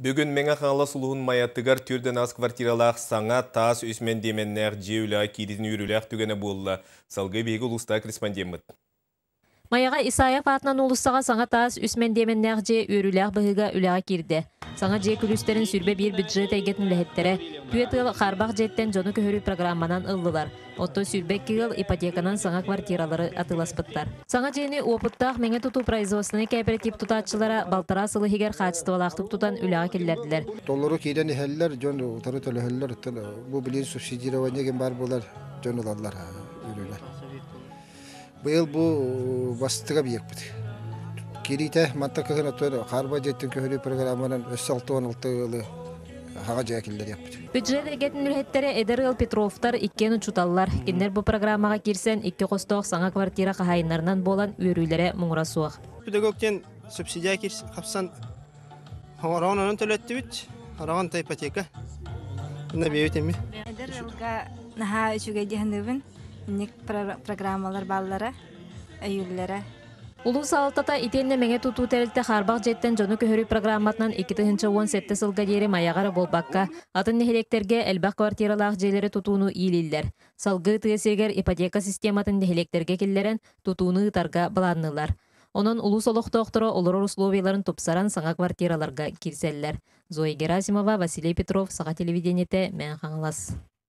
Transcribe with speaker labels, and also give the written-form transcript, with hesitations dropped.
Speaker 1: Бүгін меңа қаңла сұлуын майаттығар түрден аз квартиралақ саңа тас өсмен деменнер жеуілі кедізін үйріліғ түгені болы. Салғы бейгі ұлыста корреспондент.
Speaker 2: Маяға Исаев атынан улуссаға саңа таас үсмен деменнәғ же өріләғ бұғыға үләға кирді. Саңа же күлістерін сүрбе бір бюджет әйгетін ләхеттері түйетіл қарбақ жеттен жоны көхірі программанан ыллылар. Отто сүрбек кегіл ипотеканан саңа квартиралары атыласпыттар. Саңа жені опыттақ мәңе тұту производственный кооператив тұтатшылара балтара сылы хигер қачыстывалақтық тұтан үләға келлерділер.
Speaker 3: Доллары кейден әллер, жон ұтары төлі әллер, бұл білен субсидирование бар болар, жон оладылар өрілер. Бұл бұл бастыға бейек бұд. Керейті мантақ көхін өтір қарба жеттің көхірі программанан өс 6-16 ұлы хаға жәкелдер ек бұд.
Speaker 2: Бюджет әгетін үлхеттері Эдерғыл Петровтар иккен ұчуталлар. Кеннер бұл программаға кирсен 2 қостық саңа квартира қағайынарынан болан өрілері мұңыра суақ.
Speaker 4: Педагогтен субсидия кирс қапсан орағын оның төлетті бүт, орағын та ипотека. Бұнда бейбет емі.
Speaker 5: Эдерғылға наға үшіге дейіндігін Ник программалар баллары, әйюллері.
Speaker 2: Улус алтата итенне мәңе туту тәрілті қарбақ жеттен жоны көхірі программатынан 2017 сылға дері маягары болбаққа атын нехелектерге әлбақ квартиралақ желері тутуыну ийлілдер. Салғы түйесегер ипотека систематын нехелектерге келлерен тутуыны тарға баланнылар. Онын улус олықтоқтыры олар условияларын топсаран саңа квартираларға кирселлер. Зоя Герасимова, Василий Петров, Саға телевидениеті, мән қаңылас.